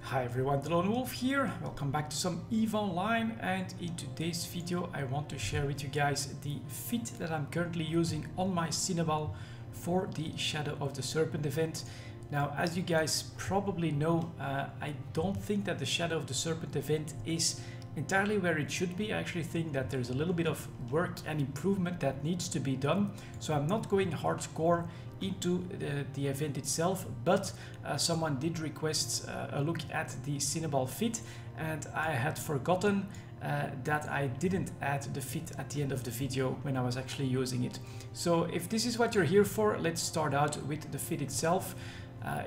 Hi everyone, delonewolf here. Welcome back to some EVE Online, and in today's video I want to share with you guys the fit that I'm currently using on my Cynabal for the Shadow of the Serpent event. Now, as you guys probably know, I don't think that the Shadow of the Serpent event is entirely where it should be. I actually think that there's a little bit of work and improvement that needs to be done. So I'm not going hardcore into the event itself, but someone did request a look at the Cynabal fit, and I had forgotten that I didn't add the fit at the end of the video when I was actually using it. So if this is what you're here for, let's start out with the fit itself.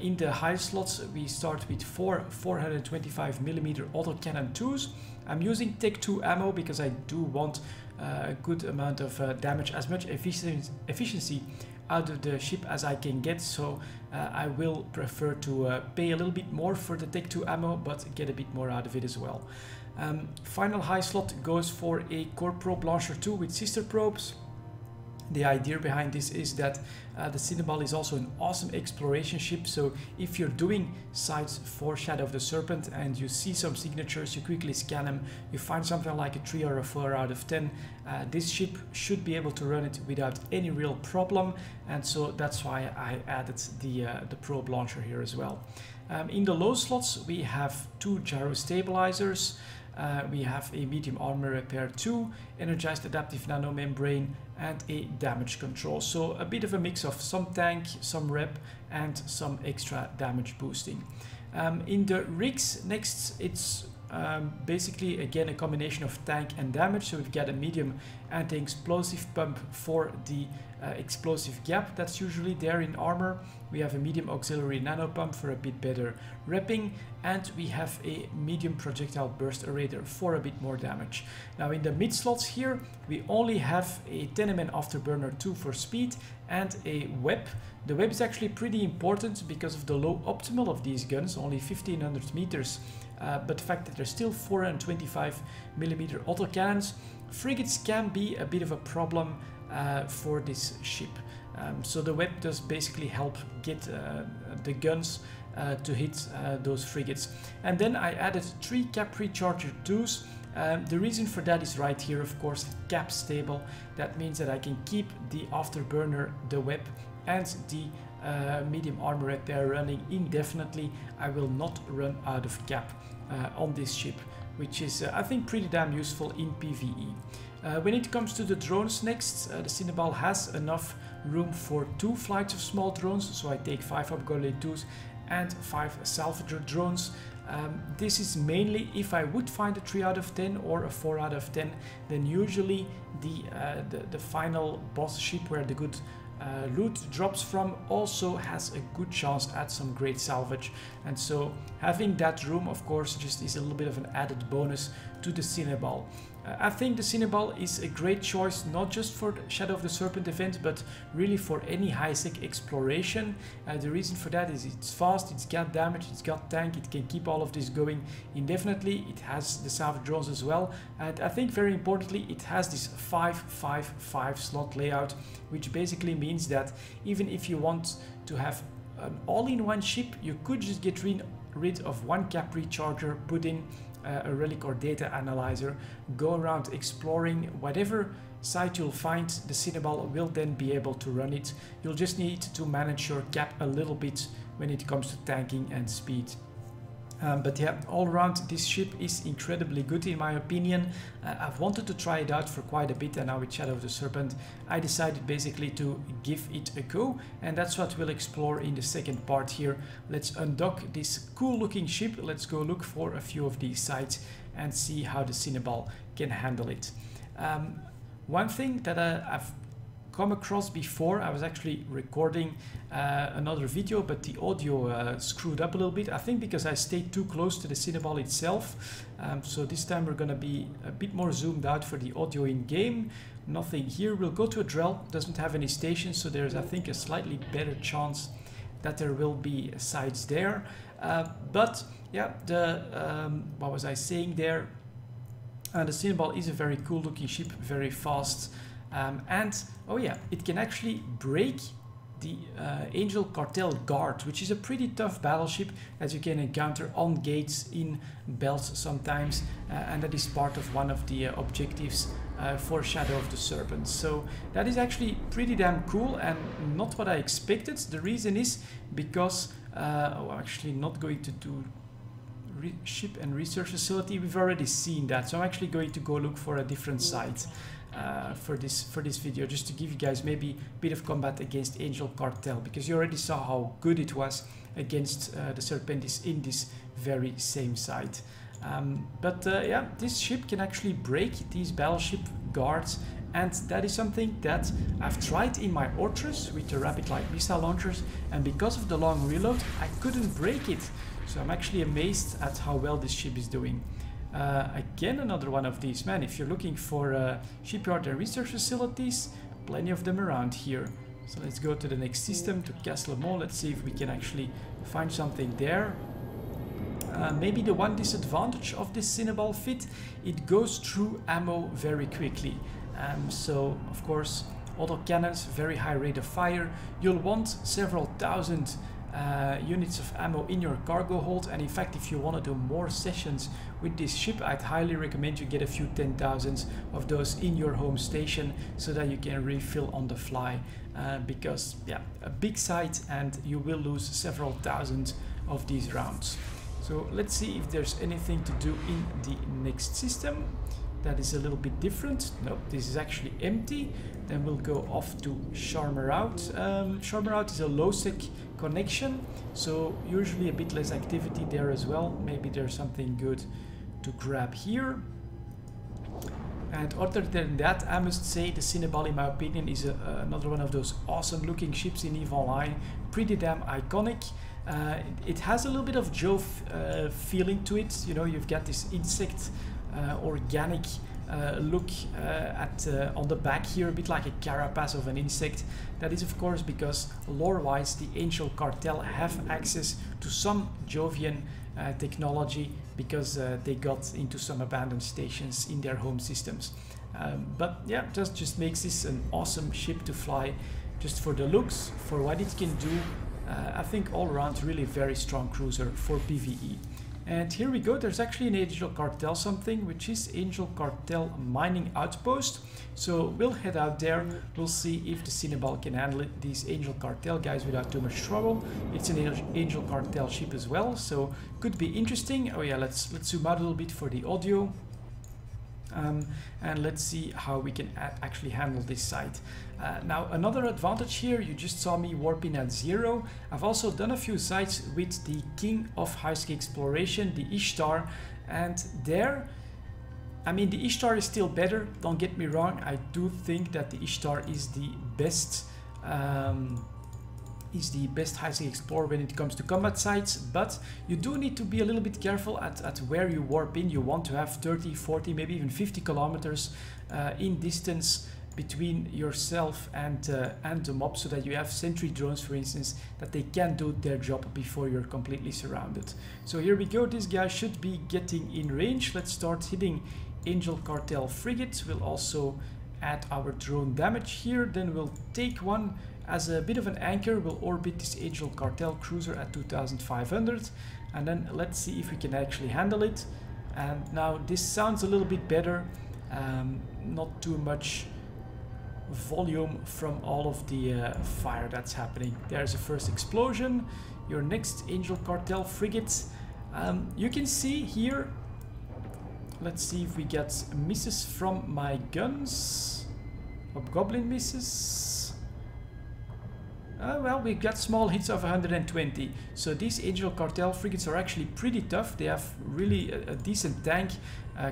In the high slots we start with four 425mm autocannon 2s. I'm using Tech 2 ammo because I do want a good amount of damage, as much efficiency out of the ship as I can get, so I will prefer to pay a little bit more for the Tech 2 ammo but get a bit more out of it as well. Final high slot goes for a Core Probe Launcher 2 with sister probes. The idea behind this is that the Cynabal is also an awesome exploration ship, so if you're doing sites for Shadow of the Serpent and you see some signatures, you quickly scan them, you find something like a 3 or a 4 out of 10, this ship should be able to run it without any real problem, and so that's why I added the probe launcher here as well. In the low slots we have 2 gyro stabilizers. We have a medium armor repair 2, energized adaptive nanomembrane, and a damage control. So a bit of a mix of some tank, some rep, and some extra damage boosting. In the rigs next, it's basically again a combination of tank and damage. So we've got a medium anti-explosive pump for the explosive gap that's usually there in armor. We have a medium auxiliary nano pump for a bit better repping, and we have a medium projectile burst eraser for a bit more damage. Now in the mid slots here we only have a 10mm afterburner 2 for speed and a web. The web is actually pretty important because of the low optimal of these guns, only 1500 meters, but the fact that they're still 425mm autocannons. Frigates can be a bit of a problem for this ship. So the web does basically help get the guns to hit those frigates. And then I added 3 cap recharger 2s. The reason for that is right here, of course, cap stable. That means that I can keep the afterburner, the web, and the medium armor repair running indefinitely. I will not run out of cap on this ship, which is I think pretty damn useful in PvE. When it comes to the drones next, the Cynabal has enough room for 2 flights of small drones, so I take 5 upgraded 2s and 5 salvager drones. This is mainly if I would find a 3 out of 10 or a 4 out of 10, then usually the final boss ship where the good loot drops from also has a good chance at some great salvage, and so having that room of course just is a little bit of an added bonus to the Cynabal. I think the Cynabal is a great choice not just for the Shadow of the Serpent event but really for any high-sec exploration. The reason for that is it's fast, it's got damage, it's got tank, it can keep all of this going indefinitely, it has the salvage drones as well, and I think very importantly it has this 5-5-5 slot layout, which basically means that even if you want to have an all-in-one ship, you could just get rid of 1 cap recharger, put in a relic or data analyzer, go around exploring whatever site you'll find, the Cynabal will then be able to run it. You'll just need to manage your cap a little bit when it comes to tanking and speed. But yeah, all around this ship is incredibly good in my opinion. I've wanted to try it out for quite a bit, and now with Shadow of the Serpent I decided basically to give it a go, and that's what we'll explore in the second part here. Let's undock this cool looking ship, let's go look for a few of these sites and see how the Cynabal can handle it. One thing that I've come across before, I was actually recording another video but the audio screwed up a little bit, I think because I stayed too close to the Cynabal itself. So this time we're gonna be a bit more zoomed out for the audio in game. Nothing here. We'll go to a Drell, doesn't have any stations, so there's I think a slightly better chance that there will be sites there. But yeah, what was I saying there? The Cynabal is a very cool looking ship, very fast. And oh yeah, it can actually break the Angel Cartel Guard, which is a pretty tough battleship that you can encounter on gates in belts sometimes, and that is part of one of the objectives for Shadow of the Serpent. So that is actually pretty damn cool and not what I expected. The reason is because I'm actually not going to do ship and research facility. We've already seen that, so I'm actually going to go look for a different site for this video, just to give you guys maybe a bit of combat against Angel Cartel, because you already saw how good it was against the Serpentis in this very same site. Yeah, this ship can actually break these battleship guards, and that is something that I've tried in my Ortrus with the rapid light missile launchers, and because of the long reload I couldn't break it. So I'm actually amazed at how well this ship is doing. Again, another one of these. Man, if you're looking for shipyard and research facilities, plenty of them around here. So let's go to the next system, to Castle Mall. Let's see if we can actually find something there. Maybe the one disadvantage of this Cynabal fit, it goes through ammo very quickly. So of course, autocannons, very high rate of fire. You'll want several thousand units of ammo in your cargo hold, and in fact, if you want to do more sessions with this ship, I'd highly recommend you get a few 10,000s of those in your home station so that you can refill on the fly, because yeah, a big site and you will lose several thousand of these rounds. So let's see if there's anything to do in the next system that is a little bit different. Nope, this is actually empty. Then we'll go off to Charmerout. Charmerout is a low-sec connection, so usually a bit less activity there as well. Maybe there's something good to grab here. And other than that, I must say the Cynabal, in my opinion, is another one of those awesome looking ships in EVE Online. Pretty damn iconic. It has a little bit of Jove feeling to it. You know, you've got this insect organic look on the back here, a bit like a carapace of an insect. That is of course because lore-wise the Angel Cartel have access to some Jovian technology, because they got into some abandoned stations in their home systems. But yeah, that just makes this an awesome ship to fly, just for the looks, for what it can do. I think all around really very strong cruiser for PvE. And here we go, there's actually an Angel Cartel something, which is Angel Cartel Mining Outpost. So we'll head out there, we'll see if the Cynabal can handle these Angel Cartel guys without too much trouble. It's an Angel Cartel ship as well, so could be interesting. Oh yeah, let's zoom out a little bit for the audio. And let's see how we can actually handle this site. Now another advantage here, you just saw me warping at 0. I've also done a few sites with the king of high-sky exploration, the Ishtar, and there, I mean, the Ishtar is still better, don't get me wrong. I do think that the Ishtar is the best high-sky explorer when it comes to combat sites, but you do need to be a little bit careful at where you warp in. You want to have 30, 40, maybe even 50 kilometers in distance between yourself and the mob, so that you have sentry drones, for instance, that they can do their job before you're completely surrounded. So here we go, this guy should be getting in range. Let's start hitting Angel Cartel frigates. We'll also add our drone damage here, then we'll take one as a bit of an anchor. We'll orbit this Angel Cartel cruiser at 2500, and then let's see if we can actually handle it. And now this sounds a little bit better, not too much volume from all of the fire that's happening. There's a first explosion. Your next Angel Cartel frigate. You can see here, let's see if we get misses from my guns. Hobgoblin misses. Well, we got small hits of 120. So these Angel Cartel frigates are actually pretty tough. They have really a decent tank,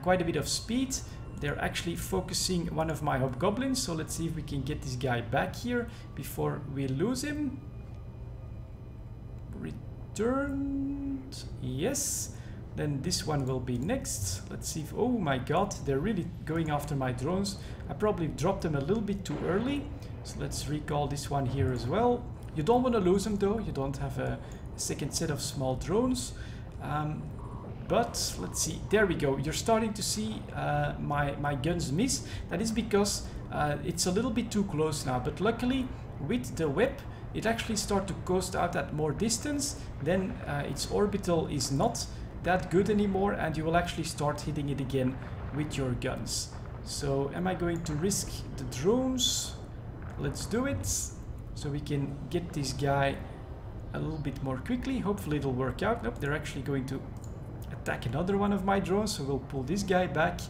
quite a bit of speed. They're actually focusing one of my Hobgoblins, so let's see if we can get this guy back here before we lose him. Returned, yes. Then this one will be next. Let's see if, oh my god, they're really going after my drones. I probably dropped them a little bit too early. So let's recall this one here as well. You don't want to lose them though, you don't have a second set of small drones. But let's see, there we go. You're starting to see my guns miss. That is because it's a little bit too close now, but luckily with the web it actually starts to coast out at more distance, then its orbital is not that good anymore, and you will actually start hitting it again with your guns. So am I going to risk the drones? Let's do it, so we can get this guy a little bit more quickly. Hopefully it'll work out. Nope, they're actually going to attack another one of my drones, so we'll pull this guy back.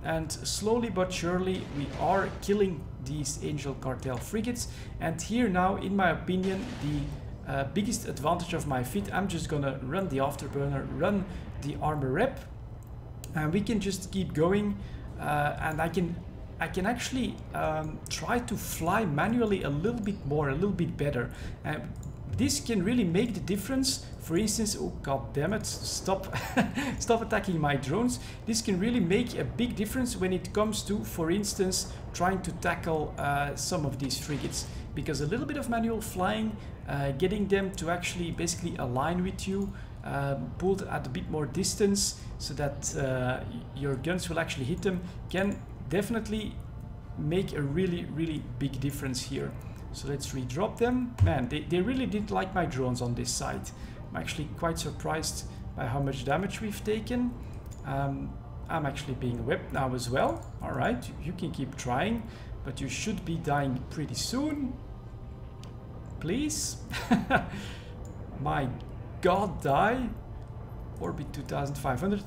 And slowly but surely we are killing these Angel Cartel frigates. And here now, in my opinion, the biggest advantage of my fit, I'm just gonna run the afterburner, run the armor rep, and we can just keep going. And I can actually try to fly manually a little bit more, a little bit better. This can really make the difference. For instance, oh god damn it, stop stop attacking my drones. This can really make a big difference when it comes to, for instance, trying to tackle some of these frigates, because a little bit of manual flying, getting them to actually basically align with you, pulled at a bit more distance so that your guns will actually hit them, can definitely make a really big difference here. So let's redrop them. Man, they really didn't like my drones on this side. I'm actually quite surprised by how much damage we've taken. I'm actually being whipped now as well. Alright, you can keep trying, but you should be dying pretty soon. Please. My god, die. Orbit 2500.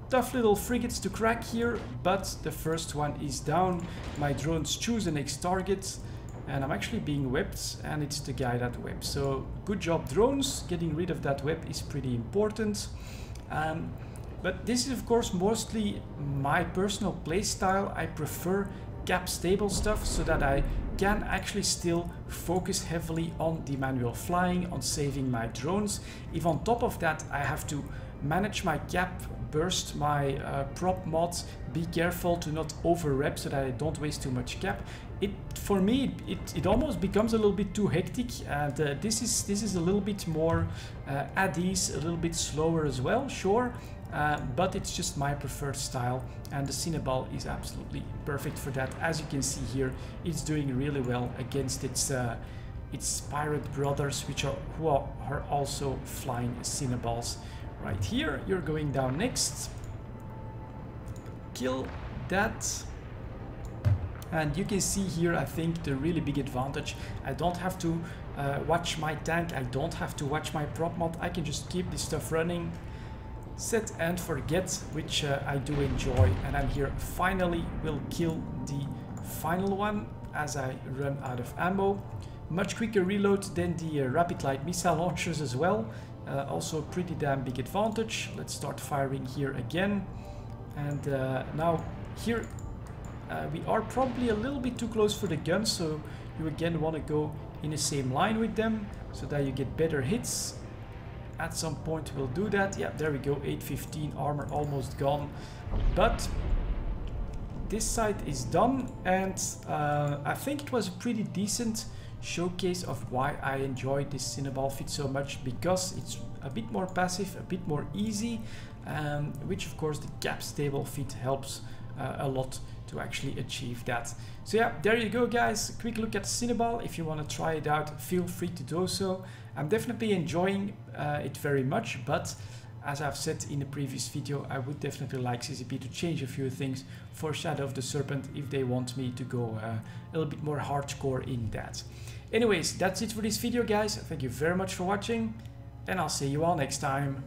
Tough little frigates to crack here, but the first one is down. My drones choose the next target. And I'm actually being whipped, and it's the guy that whipped. So good job, drones. Getting rid of that whip is pretty important. But this is of course mostly my personal play style. I prefer cap stable stuff so that I can actually still focus heavily on the manual flying, on saving my drones. If on top of that I have to manage my cap, burst my prop mods, be careful to not over rep so that I don't waste too much cap. For me, it almost becomes a little bit too hectic, and this is a little bit more at ease, a little bit slower as well, sure, but it's just my preferred style, and the Cynabal is absolutely perfect for that. As you can see here, it's doing really well against its pirate brothers, who are also flying Cynabals. Right here, you're going down next. Kill that. And you can see here, I think, the really big advantage. I don't have to watch my tank. I don't have to watch my prop mod. I can just keep this stuff running, set and forget, which I do enjoy. And I'm here finally will kill the final one as I run out of ammo. Much quicker reload than the rapid light missile launchers as well. Also a pretty damn big advantage. Let's start firing here again. And now here we are probably a little bit too close for the guns, so you again want to go in the same line with them so that you get better hits. At some point we'll do that. Yeah, there we go, 815 armor almost gone. But this side is done, and I think it was a pretty decent showcase of why I enjoyed this Cynabal fit so much, because it's a bit more passive, a bit more easy, which of course the cap stable fit helps a lot to actually achieve that. So yeah, there you go guys, a quick look at Cynabal. If you want to try it out, feel free to do so. I'm definitely enjoying it very much, but as I've said in the previous video, I would definitely like CCP to change a few things for Shadow of the Serpent if they want me to go a little bit more hardcore in that. Anyways, that's it for this video guys. Thank you very much for watching, and I'll see you all next time.